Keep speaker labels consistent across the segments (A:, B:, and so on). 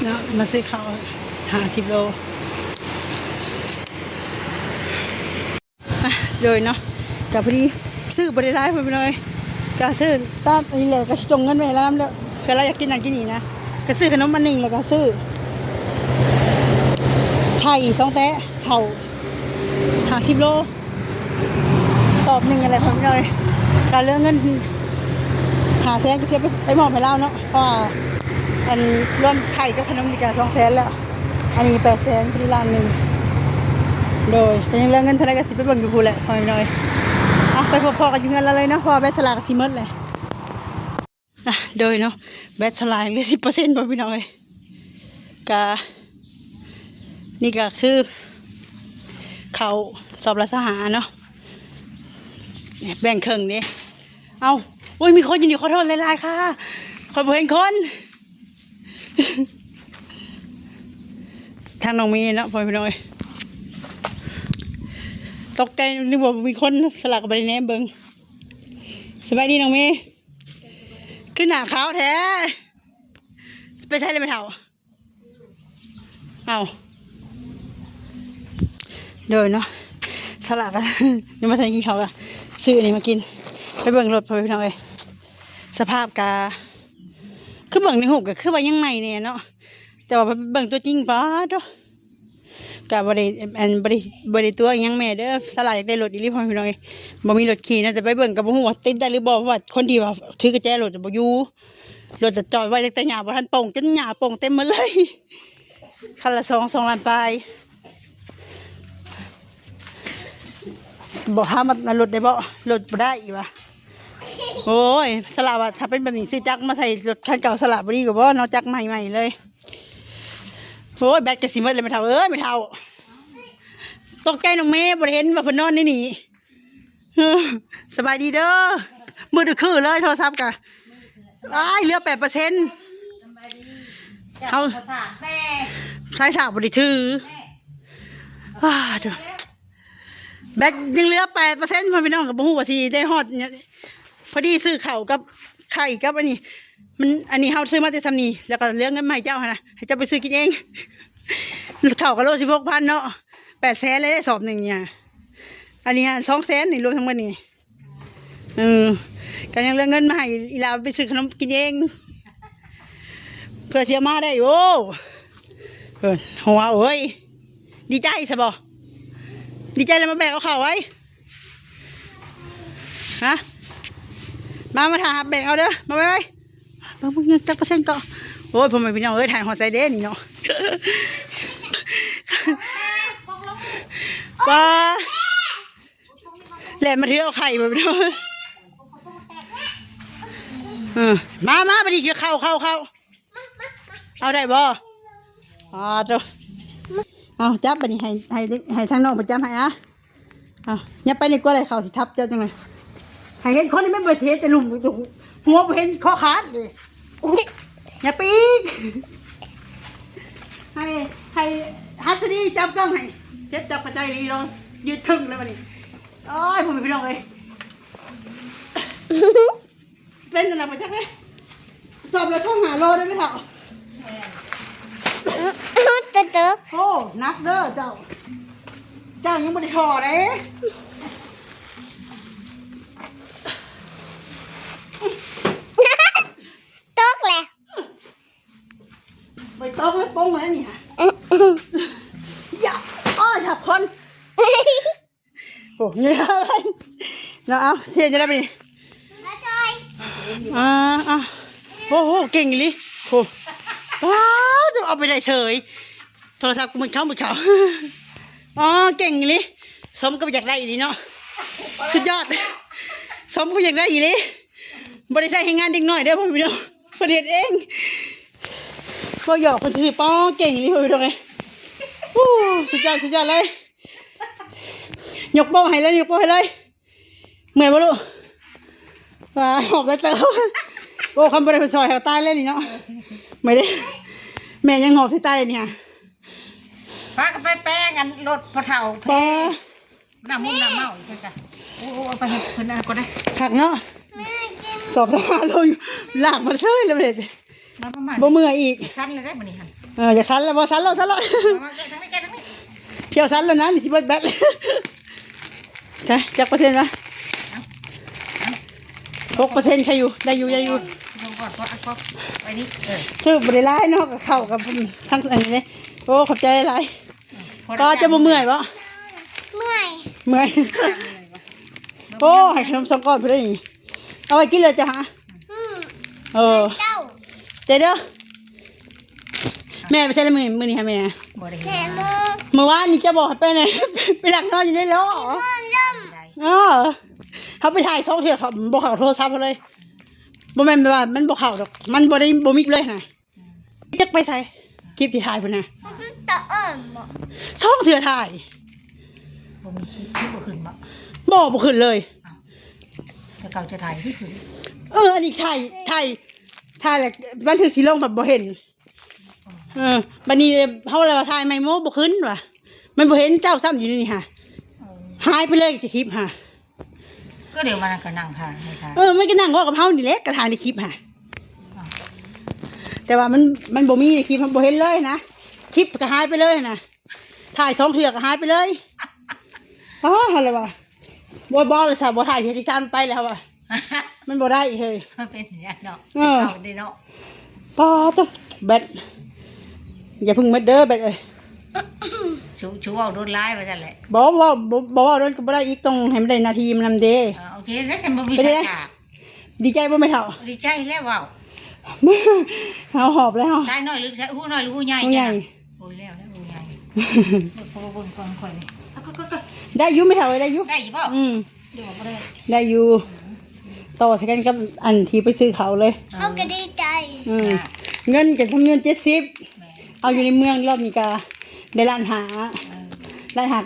A: เนาะมาซื้อข้าว50 โลโดยเนาะกับพอดีซื้อบริได้ไปเลยก็ซื้อตามอันนี้แหละก็จงเงินไปแล้วน้ำแล้วคือเราอยากกินอย่างกินอีกนะก็ซื้อขนมมันหนึ่งแล้วก็ซื้อไข่2 แตะเข่า50 โลสอบหนึ่งอะไรไปเลยการเรื่องเงิน500,000ก็เสียไปมอบไปแล้วเนาะเพราะอันรวมไข่กับขนมดีกัน200,000แล้วอันนี้800,000พอดีล้านหนึ่งโดยแต่ยังเรื่องเงินเท่าไรก็สิไปเบิ่งอยู่พูดแหละพอหน่อยไปพอๆกันอยู่เงินแล้วเลยนะพอแบตสลากก็สิหมดเลยโดยเนาะแบตสลากเหลือ10%บ่พี่น้อยก็นี่ก็คือเขาสอบรัฐทหารเนาะแบ่งครึ่งนี่เอาโอ้ยมีคนอยู่ขอโทษหลายๆค่ะขอบ่เห็นคนทางน้องมีเนาะพอพี่น้อยตกใจนึกว่ามีคนสลักกับใบแหนมเบิ่งสบายดีน้องมีขึ้นหน้าขาวแท้ไปใช้เลยไม่เท่าเอาโดยเนาะสลักยังมาทานกินเขาอะซื้ออันนี้มากินไปเบิ่งรถพอพี่น้อยสภาพกาคือเบิ่งในหูก็คือว่ายังใหม่เนี่ยเนาะแต่ว่าเบิ่งตัวจริงป้าเนาะกับบริตัวยังแม่เด้อสลายอยากได้รถอีหลีพ่อพี่น้อยบ่มีรถขี่นะแต่ไปเบิ่งกับบ่ฮู้ว่าติดได้หรือบ่เพราะว่าคนที่ว่าถือกระแจรถบ่อยู่รถจะจอดไว้แต่หญ้าบ่ทันโป่งจนหญ้าโป่งเต็มหมดเลยคันละ2 ล้านปลายบ่หามันรถได้บ่รถบ่ได้อีกว่ะโอ้ยสลาว่าถ้าเป็นแบบนี้ซื้อจักรมาใส่รถคันเก่าสลาบ่ดีกว่าบ่เนาะจักรใหม่ๆเลยโอ้ยแบตก็สิหมดเลยไม่เท่าไม่เท่าตกใจน้องเมย์บ่เห็นว่าเพิ่นนอนนี่สบายดีเด้อมือดึกคือเลยโทรศัพท์กะเหลือ8%เอาใช้สาวบ่ได้ถือเด้อแบตยังเหลือ8%พ่อพี่น้องก็บ่ฮู้ว่าสิได้ฮอดพอดีซื้อข้าวกับไข่กับอันนี้อันนี้เฮาซื้อมาแต่ซำนี้แล้วก็เหลือเงินมาให้เจ้าหั่นน่ะให้เจ้าไปซื้อกินเองข้าวก็โล16,000เนาะ800,000เลยได้สอบหนึ่งเนี่ยอันนี้200,000นี่รวมทั้งหมดนี่ก็ยังเหลือเงินมาให้อีลาไปซื้อขนมกินเองเพื่อเสียมาได้โอ้หัวเอ้ยดีใจใช่บ่ดีใจแล้วมาแบกเอาข้าวไว้ฮะมาถ่ายแบกเอาเด้อมาไว้มึงยังจัก%ก็โอ้ยผมไม่พี่น้องถ่ายหัวไซเดนนี่เนาะว่าแหลมมาเถือเอาไข่มาพี่น้องมาไปดิเข้าเอาได้บ่ตัวเอาจับไปนี่ให้ทางน้องประจำให้อย่าไปในกลัวอะไรเขาสิทับเจ้าจังเลยให้เห็นคนที่ไม่เบิดเทสแต่ลุมหัวเห็นข้อขาดเลยอย่าปีกให้ฮัสดีจับกล้องให้เจ็บจับกระจายดีลองยืดทึ่งเลยวันนี้โอ้ยผมเป็นพี่น้องเลยเป็นอะไรมาจากไหนสอบแล้วต้องหาโลได้ไหมเถ่าโอ้นักเด้อเจ้ายังไม่ได้ถอดเลย
B: ตกเลย
A: ไปตกแล้วป้งแล้วนี่ฮะอย่าถับคนโอ้ยอะไรแล้วเอาเทียนจะได้ไปดิโอ้โหเก่งเลยโอ้ว้าวจะเอาไปได้เฉยโทรศัพท์กูมึงเขาเก่งเลยสมก็อยากได้อีกเนาะสุดยอดสมก็อยากได้อีกเลยบริษัทให้งานเด็กหน่อยเด้อพ่อพี่น้องประเดี๋ยวเองก็หยอกคนสิป้อเก่งเลยพ่อพี่น้องเลยสุดยอดเลยยกโป้ให้เลยเมื่อยบ่ลูกหอบไปเติมโอ้คำบริสุทธิ์ซอยเขาตายเลยนี่เนาะไม่ได้แม่ยังหอบที่ตายเลยเนี่ย
C: ป้าก็ไปแป้งกันรถพอเท่าแป้น้ำเมาใช่จ้ะโอ้ไปให้เพิ่นก็ได้
A: ผักเนาะสอบทหารเลยหลากมาเซ้ยเลยบ่เมื่อยอีก
C: ชั้นเลยได้บ่นี่ค่ะ
A: อย่าซันแล้วบ่ซันแล้ว
C: มาทั้งนี้
A: เที่ยวซันแล้วนะนี่สิเบิดแบตเลยใช่จักเปอร์เซ็นต์วะ6%ใช่อยู่ได้อยู่
C: ลงก่อนเพราะไปนี่
A: ซื้อบริไลเนาะกับเข้ากับทั้งอันนี้เลยโอ้ขอบใจหลายก็จะบ่เมื่อยบ่เมื่อยโอ้ให้ขนม2ก้อนเพิ่นได้นี่เอาไว้กินเลยจ้ะฮะเจ๊เด้อแม่ไปใช้แล้วมื้อนี้ให้แม่
C: บ่ได้
A: เมื่อวานนี่จะบอกให้ไปไหนไปหลักนอนอยู่ในล้อเขาไปถ่าย2เทื่อเขาบ่เข้าโทรศัพท์เขาเลยบ่แม่นว่ามันบ่เข้าดอกมันบ่ได้บ่มิกเลยนะจักไปใส่คลิปที่ถ่ายพุ่นน่ะ2เทื่อถ่าย
C: บ่มีคลิปบ่ขึ้นบ่
A: บ่ขึ้นเลย
C: แต่เก่าจะถ่ายที่ขึ้น
A: อันนี้ถ่ายแหละบันทึกสิลงแบบบ่เห็นบัดนี้เฮาเลยว่าถ่ายใหม่โมบ่ขึ้นว่ะมันบ่เห็นเจ้าซ้ำอยู่นี่ค่ะหายไปเลยคลิปค่ะ
C: ก็เดี๋ยวมันก็นั่งถ่ายให้ถ่าย
A: มันก็นั่งว่ากับเฮานี่แหละก็ถ่ายในคลิปค่ะแต่ว่ามันบ่มีในคลิปมันบ่เห็นเลยนะคลิปก็หายไปเลยนะถ่าย2เทื่อก็หายไปเลยอะไรวะบ่เลยซะบ่ถ่ายเทื่อที่3ไปแล้วว่ะมันบ่ได้เฮ้ย
C: เป็นอย่างนี้เนาะได้เนาะ
A: ป้าตุ๊แบตอย่าพึ่งเม็ดเด้อแบตเอ้ย
C: ชูเอาโดนไล่ไปจังแหละ
A: บอกว่าโดนก็บ่ได้อีกต้องให้มันได้นาทีมันนำเด้
C: โอเคแล้วจะบ่มีสัญญา
A: ดีใจบ่ไม่เท่า
C: ดีใจแล้วว้าว
A: เอาหอบแล้ว
C: ใช่น้อยหรือใช่หูน้อยหรือหูใหญ่
A: ใหญ่
C: โอ้ยแล้วหูใหญ่พอเบิ่งก่อนค่อยนี่
A: ได้อยู่ไม่เท่าได้อยู่
C: ได้อยู่บ่เดี๋ยวบ่ได้
A: ได้อยู่ต่อใส่กันกับอันที่ไปซื้อเขาเลย
B: เขาก็ดีใจ
A: เงินกันทำเงิน70เอาอยู่ในเมืองรอบนี้ก็ได้ล้านหา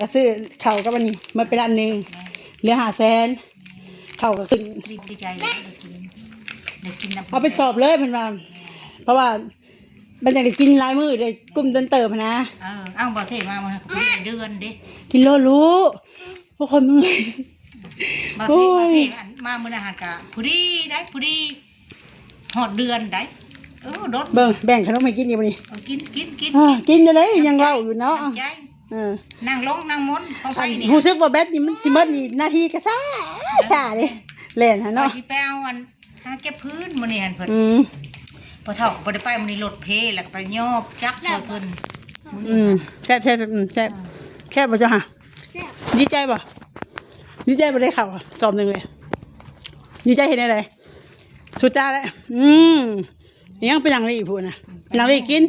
A: ก็ซื้อเขากับอันนี้มาไปล้านนึงเหลือ500,000เขาก็ขึ้น
C: ดีใจเลยได้กินน้ำ
A: เอาไปสอบเลยเพิ่นว่าเพราะว่ามันจะได้กินหลายมื้อเลยกลุ่มเดินเติบนะ
C: เอาบ่เท่มาเดือนดิ
A: กินโลรู้พวกคนเมื่อย
C: บ่เท่มามื้ออาหารกะผู้ดีได้ผู้ดีฮอดเดือนได้รถ
A: แบ่งขนมให้กินอยู่บ่นี่
C: กิน
A: กินได้เลยยังเว้าอยู่เนาะ
C: นั่งลงนั่งมนของไผนี่
A: รู้สึกว่าแบตนี่มันสิหมดนี่นาทีก็ซ่าเด้แล่นหั่นเนาะ
C: สิไปเอาอันหาเก็บพื้นมื้อนี้หั่นเพิ่นพอเฒ่าบ่ได้ไปมื้อนี้รถเพแล้วก็ไปยอบจักซอยเพิ่น
A: แซ่บแค่บ่จ้ะฮะดีใจบ่ได้เข้าสอบนึงเลยดีใจเห็นอะไรสุดจ้าแล้วยังไปนั่งเลยอีกพูดนะนั่งเลยกิน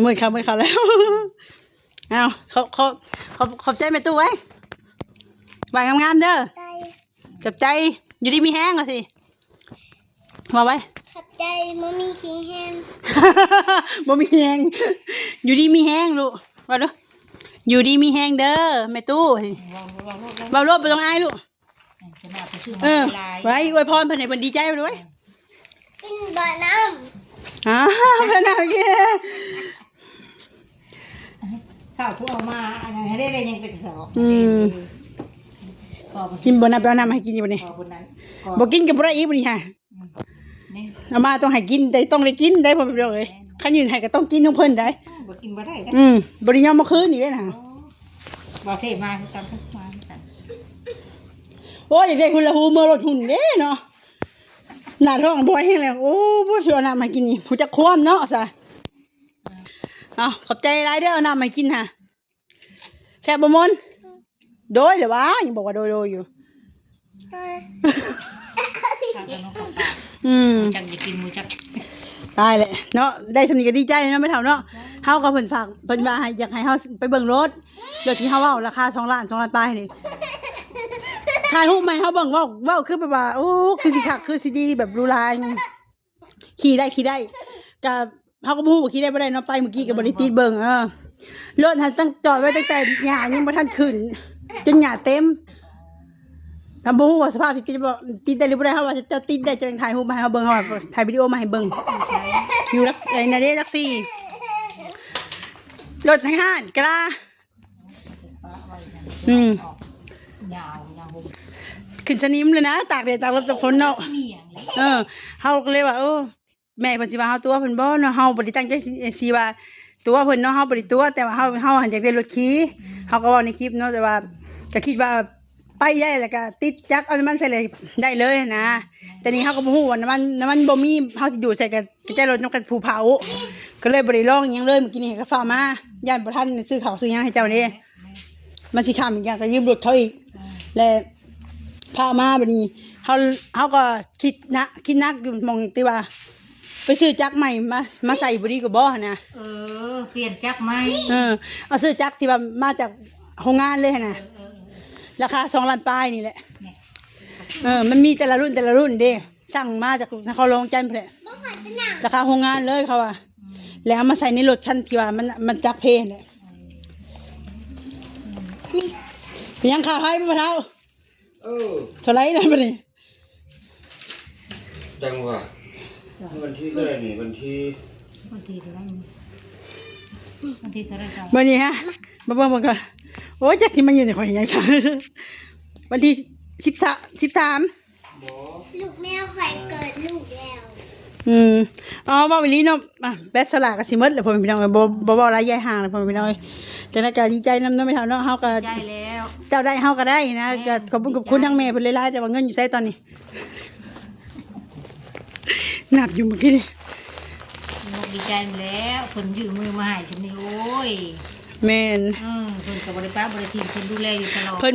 A: มือเขาแล้วเอาขอบใจแม่ตู้ไว้วางงามๆเด้อจับใจอยู่ดีมีแห้งอ่ะสิมาไว้
B: ขับใจมันมีขี้แห้ง
A: บ่มีแห้งอยู่ดีมีแห้งลูกว่าดูอยู่ดีมีแห้งเด้อแม่ตู้เบาโลดไปตรงไอ้ลูกไว้อวยพรเพิ่นให้เพิ่นดีใจไปด้วย
B: กินบ่อน้
A: เพิ่นเอาเกี้
C: ข้าวผู้เอามาอันนั้นให้ได้ยังเป็นสอบ
A: กินบ่น้ำไปเอาน้ำมาให้กินอยู่บ่นี่
C: พอคนนั้น
A: บ่กินกับบ่ได้อีกบ่นี่ค่ะ
C: นี่
A: เอามาต้องให้กินได้ต้องได้กินได้พ่อพี่น้องเอ้ยคันยืนให้ก็ต้องกินของเพิ่นได้
C: บ่กินบ่ได้กัน
A: บ่ได้ยอมมาคืนนี่เด้น่ะ
C: บ่เทมาคือกันทุกมากัน
A: โอ้ยอยากได้หุ่นละหูเมื่อรถหุ่นเด้เนาะหน้าท้องบ่อยแฮงแล้วโอ้บ่สิเอาน้ำมากินนี่ฮู้จักความเนาะซะเอาขอบใจหลายเด้อเอาน้ำมากินค่ะแซ่บบ่มนโดยเหรอวะยังบอกว่าโดยอยู่
C: ข้าวกันนกกับปลาจักจะกินหมูจัก
A: ตายเลยเนาะได้สำนีก็ดีใจเนาะไม่เท่าเนาะเฮาก็เพิ่นฝากเพิ่นว่าให้อยากให้เฮาไปเบิ่งรถเดี๋ยวที่เฮาเว้าราคา2 ล้านปลายนี่ถ่ายรูปมาให้เฮาเบิ่งเว้าคือแบบว่าโอ้คือสิคักคือสิดีแบบรูลายขี่ได้ก็เฮาก็บ่ฮู้ว่าขี่ได้บ่ได้เนาะไปเมื่อกี้ก็บ่ได้ติดเบิ่งรถหันตั้งจอดไว้ตั้งแต่หญ้ายังบ่ทันขึ้นจนหญ้าเต็มถ้าบ่ฮู้ว่าสภาพสิจะบ่ติดได้หรือบ่ได้เฮาว่าจะติดได้จะถ่ายรูปมาให้เฮาเบิ่งเฮาถ่ายวิดีโอมาให้เบิ่งอยู่รักไอ้นาเด้รักซี่รถทางห้านกะลา
C: ยาว
A: ขึ้นชะนิมเลยนะตากแดดตากลมตากฝนเนาะ
C: มีอย่างเลย
A: เฮาก็เลยว่า แม่เพิ่นสิว่าเฮาตัวเพิ่นบ่เนาะเฮาบ่ได้ตั้งใจสิว่าตัวเพิ่นเนาะเฮาบ่ได้ตัวแต่ว่าเฮาหันอยากได้รถขี่เฮาก็เว้าในคลิปเนาะแต่ว่าก็คิดว่าไปได้แล้วก็ติดจักรเอาน้ำมันใส่เลยได้เลยนะแต่นี่เฮาก็บ่ฮู้ว่าน้ำมันบ่มีเฮาสิอยู่ใส่กับใจรถนำกันภูเผาก็เลยบ่ได้ลองหยังเลยเมื่อกี้นี่ก็ฟ้ามาย่านบ่ทันซื้อข้าวซื้อหยังให้เจ้านี่มันสิข้ามอีกอย่างก็ยืมรถเขาอีกและพามาบัดนี้เฮาก็คิดนักอยู่หม่องที่ว่าไปซื้อจักรใหม่มาใส่บ่ดีกว่าบ่นะ
C: เปลี่ยนจักไหม
A: เอาซื้อจักรที่ว่ามาจากโรงงานเลยนะราคา2 ล้านปลายนี่แหละมันมีแต่ละรุ่นเด้สั่งมาจากนครหลวงจันทร์พุ่นแหละราคาโรงงานเลยเขาว่าแล้วเอามาใส่ในรถคันที่ว่ามันจักรเพนแหละนี่ยังขาไผบ่เท่าเท่าไหร่ล่ะบัดนี้
D: จังหวะวันที่เท่าไหร่นี่วันที่
C: เท่าไหร่วันที่เท่าไหร่จ้ะ
A: บัดนี้ฮะมาเบิ่งก่อนโอ้ยจักสิมาอยู่ในข่อยหยังซะวันที่13
B: ลูกแมวไข่เกิดลูกแล้ว
A: อ๋อว่าวิลีเนาะแบตสลากก็สิหมดแล้วพ่อพี่น้องบ่หลายยายห่างแล้วพ่อพี่น้องจังได๋ก็ดีใจนำเนาะไม่เท่าเนาะเฮาก็
C: ใจแล้ว
A: เจ้าได้เฮาก็ได้นะก็ขอบคุณทั้งแม่เพิ่นหลายๆแต่ว่าเงินอยู่ไสตอนนี้นับอยู่เมื่อกี้นี่
C: ดีใจแล้วเพิ่นยืมมือมาให้ฉันนี่โอ้ย
A: แม่น
C: เพิ่นก็บ่ได้ป้าบ่ได้ทิ้งเพิ่นดูแลอยู่ตลอด
A: เพิ่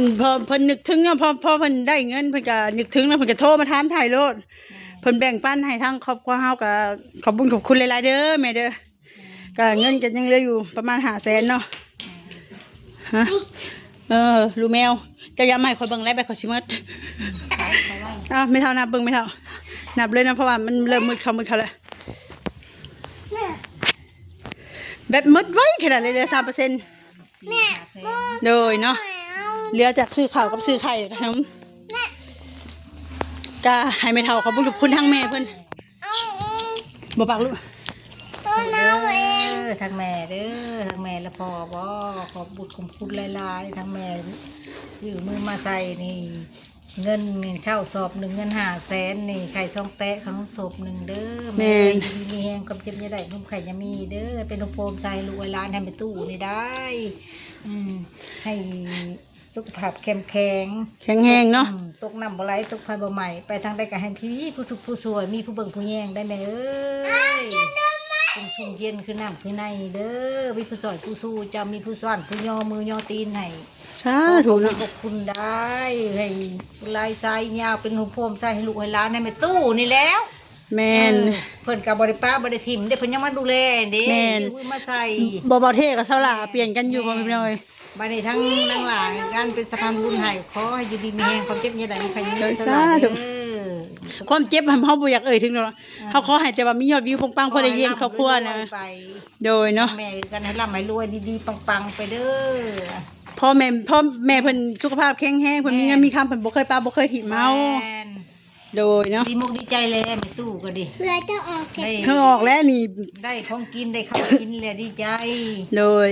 A: นนึกถึงเนาะพอเพิ่นได้เงินเพิ่นก็นึกถึงแล้วเพิ่นก็โทรมาถามถ่ายโลดเพิ่นแบ่งปันให้ทั้งครอบครัวเฮาก็ขอบคุณหลายๆเด้อแม่เด้อก็เงินก็ยังเหลืออยู่ประมาณ500,000เนาะฮะลูกแมวเจ้าอย่ามาให้ข่อยเบิ่งแล้วไปข่อยสิหมดไม่เท่านับเบิ่งไม่เท่านับเลยนะเพราะว่ามันเริ่มมืดเข้าแล้วแบบมืดไว้ขนาดเลยเหลือ 3%
B: แม่โม
A: โดยเนาะเหลือจากซื้อข้าวกับซื้อไข่ครับก็ให้ไม่เท่าขอบคุณทั้งแม่เพิ่น บ่ปากลูก
B: ตัวน้องเอง
C: ทางแม่เด้อทางแม่และพ่อบ่ขอบบุญขอบคุณหลายๆทางแม่ยืมมือมาใส่นี่เงินเข้าสอบ1เงิน500,000นี่ไข่ช่องแตะขนมศพ1เด้อแม่มีแฮงกับเก็บยาได้นมไข่ยามีเด้อเป็นโฟมใส่ลูกไว้ร้านให้ไปตู้นี่ได้ให้สุขภาพแข็งแรง
A: เนาะ
C: ตกน้ำบ่ไหลตกไฟบ่ใหม่ไปทางใดก็ให้พี่ผู้ทุกผู้สวยมีผู้เบิ่งผู้แย่งได้แม่เอ้ยชุ่มเย็นคือน้ำคือในเด้อมีผู้สอยผู้สู้จะมีผู้ซ่อนผู้ย่อมือย่อตีนให้
A: สาธุเนาะ
C: ขอบคุณได้ให้ลายทรายยาวเป็นหูพรมใส่ให้ลูกให้หล้านให้แม่ตู้นี่แล้ว
A: แม่น
C: เพิ่นกับบริป้าบริทิมเด้เพิ่นยังมาดูแลเด้
A: แม่น
C: ยืมมาใส่
A: บ่เท่กับเซาหล่าเปลี่ยนกันอยู่บ่พี่น้อย
C: มาในทั้งนั่งหลางการเป็นสะพานบุญให้ขอให้อยู่ดีมีแรงความเจ็บอย่าได้มีใครยืมเท่าไหร่เด้อ
A: ความเจ็บเฮาบ่อยากเอ่ยถึงหรอกเฮาขอให้แต่ว่ามียอดวิวปังๆพอได้เยี่ยมครอบครัวนะ
C: ไป
A: โดยเนาะ
C: แม่กันให้ร่ำให้รวยดีๆปังๆไปเด้อ
A: พ่อแม่เพิ่นสุขภาพแข็งแรงเพิ่นมีเงินมีคำเพิ่นบ่เคยปาบ่เคยถิ่มเมา
C: แม่น
A: โดยเนาะ
C: ดีมุกดีใจเลยแม่ตู้ก็ดี
B: เพื่อจะออกเก็บ
C: ได้
A: เธอออกแล้วนี่
C: ได้ของกินได้ข้าวกินแล้วดีใจ
A: โดย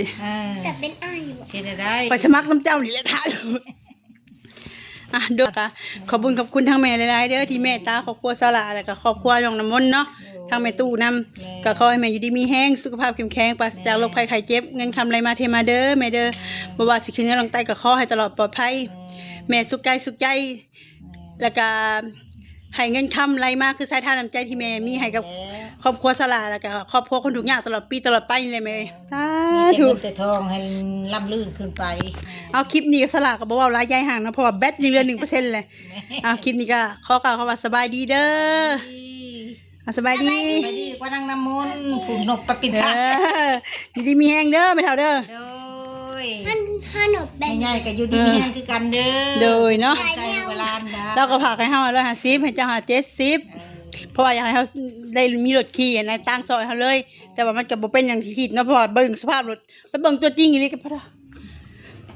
B: แต่เป็นอ้ายอยู่
C: เช่นได้
A: ไปสมัครน้ำเจ้านี่แหละท่านโดยค่ะขอบคุณทั้งแม่หลายๆเด้อที่แม่ตาครอบครัวสละแล้วก็ครอบครัวน้องน้ำมนต์เนาะทั้งแม่ตู้นำก็ขอให้แม่อยู่ดีมีแห้งสุขภาพเข้มแข็งปราศจากโรคภัยไข้เจ็บเงินคำไรมาเทมาเด้อแม่เด้อบ่ว่าสิขึ้นเงินลงใต้ก็ขอให้ตลอดปลอดภัยแม่สุขกายสุขใจแล้วก็ให้เงินคำไรมาคือสายทานน้ำใจที่แม่มีให้กับครอบครัวสละแล้วก็ครอบครัวคนทุกอย่างตลอดปีตลอดไปนี่เลยแม่สา
C: มีแต่
A: ธุ
C: เงินแต่ทองให้ร่ำลื่นขึ้นไป
A: เอาคลิปนี้ก็สลากกับบ่เว้าหลายยายห่างนะเพราะว่าแบตยังเหลือ 1% เลยเอาคลิปนี้ก็ขอกล่าวคำว่าสบายดีเด้อสบายดี
C: ไปดีกว่านั่งน้ำมนต์ผูกนกปะปินตา
A: อยู่ดีมีแห้งเด้อไม่เท่าเด้อ
C: โดย
B: ขนมแบน
C: ใหญ่ๆกับอยู่ดีมีแรงคือกันเด้อ
A: โดยเนาะ
C: ใจเวลาดา
A: เราก็ฝากให้เฮา150ให้เจ้า70เพราะว่าอยากให้เฮาได้มีรถขี่นะตั้งซอยเฮาเลย แต่ว่ามันก็บ่เป็นอย่างที่คิดเนาะเพราะว่าเบิ่งสภาพรถไปเบิ่งตัวจริงอีหลีก็พอแล้ว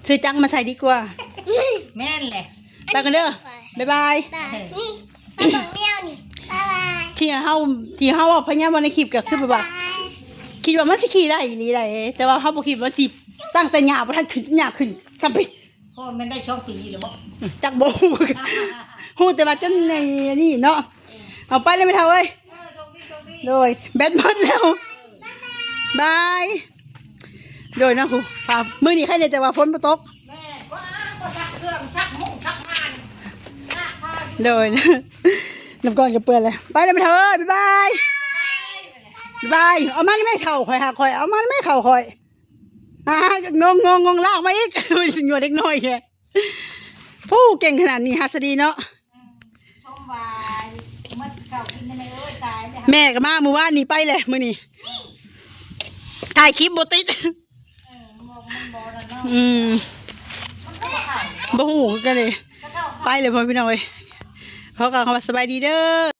A: ซื้อจังมาใส่ดีกว่า
C: แม่นแหละ
A: ไปกันเด้อบ๊ายบาย
B: แต่นี่ไปบอกแมวนี่บ๊ายบาย
A: ที่เฮาว่าพญาวันในคลิปก็คือแบบว่า คิดว่ามันสิขี่ได้อีหลีได้แต่ว่าเขาบ่คิดว่าสิตั้งแต่หญ้าบ่ทันขึ้นหญ้าขึ้นจำไป
C: พ่อมันได้ช่องปีหรือบ่
A: จักบ่ฮู้แต่ว่าจนในนี่เนาะเอาไปเลยไม่เท่าเอ้ย
C: โชคดี
A: โดยแบตหมดแล้วบายโดยนะครูพามื้อนี้ใครเนี่ยจะว่าฝนบ่ตก
C: แม่ก็ซักเครื่องซักมุ้งซักงานหน้าผ้า
A: โดยน้ำก้อนก็เปื้อนเลยไปเลยไปเถอะบ๊ายบายบ๊ายบายเอามันไม่เข่าข่อยหาข่อยเอามันไม่เข่าข่อยงงลากมาอีกสิงห์เด็กน้อยแค่ผู้เก่งขนาดนี้ฮัสดีเนาะ
C: ชมวายมัดเก่ากินได้ไหมเอ้ยตายเลย
A: แม่ก็มามื้อวานนี้ไปเลยมื้อนี้ถ่ายคลิปบ่ติด
C: มันบอลเนาะ มันก็มาขาย
A: บ่ฮู้กันเลย
C: แล้วก็
A: ไปเลยพ่อพี่น้องเอ้ยเขาก็คำว่าสบายดีเด้อ